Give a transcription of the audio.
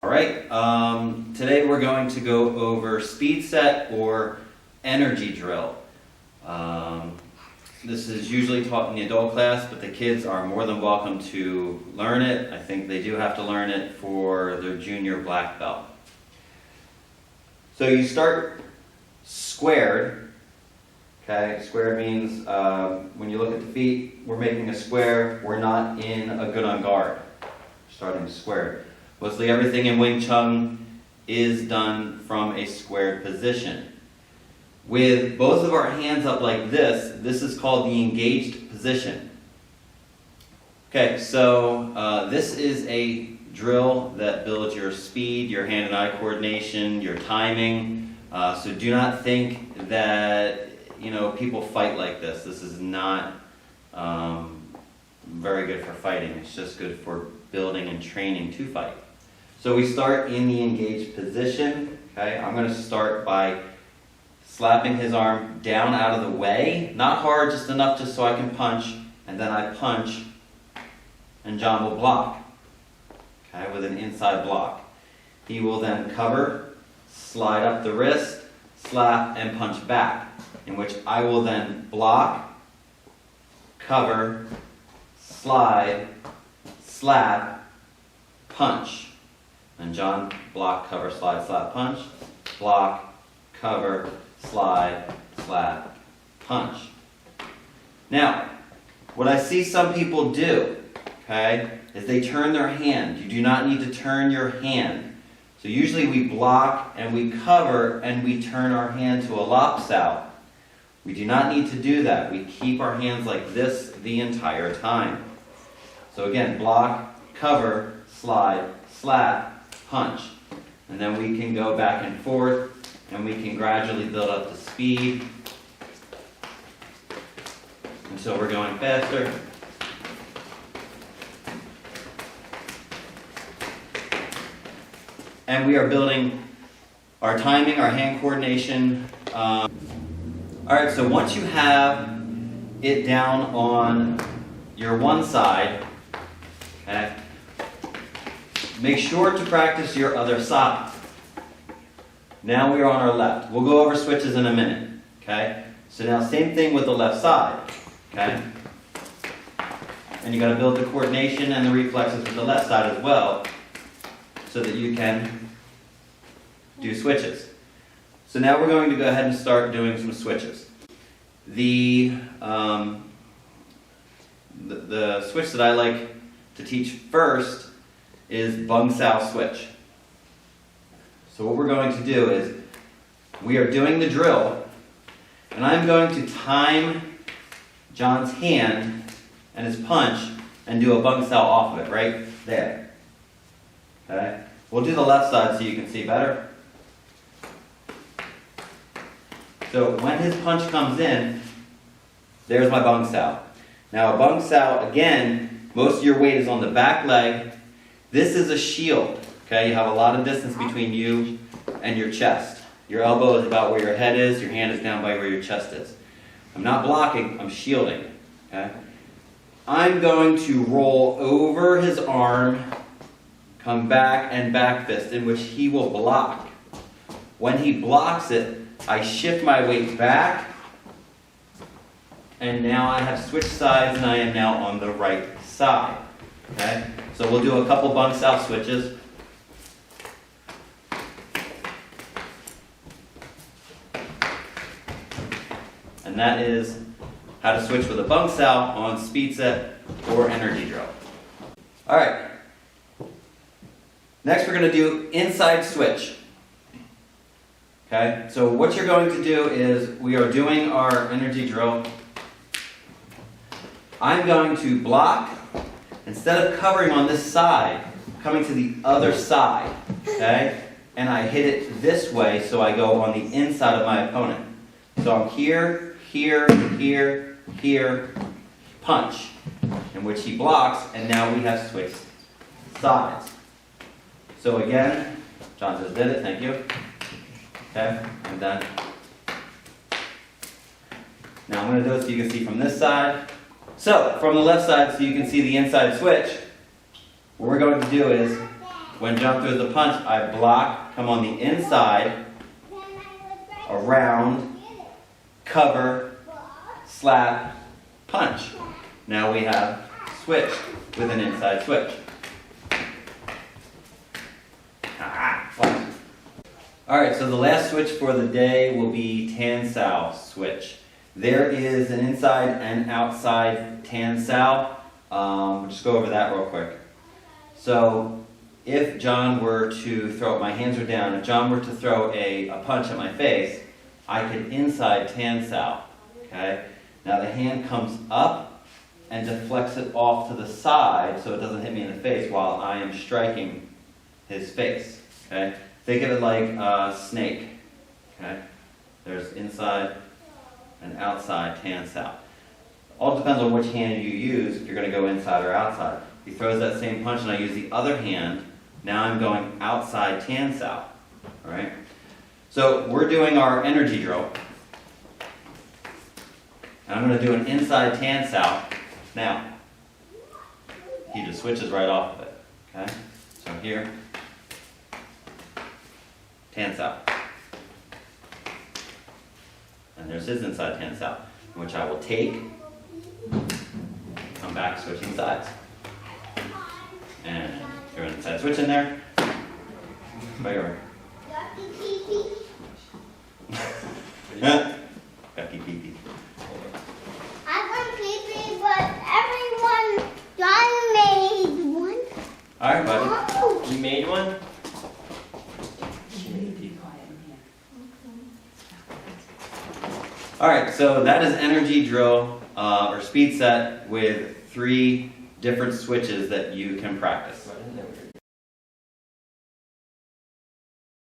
All right, today we're going to go over speed set or energy drill. This is usually taught in the adult class, but the kids are more than welcome to learn it. I think they do have to learn it for their junior black belt. So you start squared. Okay, squared means when you look at the feet, we're making a square. We're not in a good on guard. Starting squared. Mostly everything in Wing Chun is done from a squared position. With both of our hands up like this is called the engaged position. Okay, so this is a drill that builds your speed, your hand and eye coordination, your timing. So do not think that people fight like this. This is not very good for fighting. It's just good for building and training to fight. So we start in the engaged position. Okay, I'm going to start by slapping his arm down out of the way. Not hard, just enough just so I can punch. And then I punch, and John will block. Okay, with an inside block. He will then cover, slide up the wrist, slap, and punch back. In which I will then block, cover, slide, slap, punch. And John, block, cover, slide, slap, punch. Block, cover, slide, slap, punch. Now, what I see some people do, okay, is they turn their hand. You do not need to turn your hand. So usually we block and we cover and we turn our hand to a lopsow. We do not need to do that. We keep our hands like this the entire time. So again, block, cover, slide, slap, punch. And then we can go back and forth and we can gradually build up the speed until we're going faster. And we are building our timing, our hand coordination. All right, so once you have it down on your one side, okay, make sure to practice your other side. Now we are on our left. We'll go over switches in a minute. Okay? So now same thing with the left side. Okay? And you got to build the coordination and the reflexes with the left side as well so that you can do switches. So now we're going to go ahead and start doing some switches. The switch that I like to teach first is Bong switch. So what we're going to do is we are doing the drill and I'm going to time John's hand and his punch and do a Bong off of it right there. Okay? We'll do the left side so you can see better. So when his punch comes in, there's my Bong Now a Bong again, most of your weight is on the back leg. This is a shield, okay? You have a lot of distance between you and your chest. Your elbow is about where your head is, your hand is down by where your chest is. I'm not blocking, I'm shielding, okay? I'm going to roll over his arm, come back and back fist, in which he will block. When he blocks it, I shift my weight back, and now I have switched sides and I am now on the right side, okay? So we'll do a couple Bong switches. And that is how to switch with a Bong on speed set or energy drill. All right. Next we're going to do inside switch. Okay, so what you're going to do is we are doing our energy drill. I'm going to block. Instead of covering on this side, coming to the other side, okay? And I hit it this way so I go on the inside of my opponent. So I'm here, here, here, here, punch, in which he blocks, and now we have switched sides. So again, John just did it, thank you. Okay, I'm done. Now I'm going to do it so you can see from this side. So, from the left side so you can see the inside switch, what we're going to do is When John throws the punch, I block, come on the inside, around, cover, slap, punch. Now we have switch with an inside switch. Alright, so the last switch for the day will be Tan Sao switch. There is an inside and outside Tan Sao. We'll just go over that real quick. So, if John were to throw, my hands are down, if John were to throw a punch at my face, I could inside Tan Sao. Okay? Now the hand comes up and deflects it off to the side so it doesn't hit me in the face while I am striking his face. Okay? Think of it like a snake. Okay? There's inside and outside Tan Sao. All depends on which hand you use if you're going to go inside or outside. He throws that same punch and I use the other hand. Now I'm going outside Tan Sao. Alright? So we're doing our energy drill. And I'm going to do an inside Tan Sao. Now, he just switches right off of it. Okay? So here, Tan Sao. And there's his inside Tan Sao, which I will take, come back, switching sides. And throw an inside switch in there. By your way. Becky pee pee. I want pee-pee, but everyone, John made one. Alright, buddy. Oh. You made one? Alright, so that is energy drill or speed set with 3 different switches that you can practice.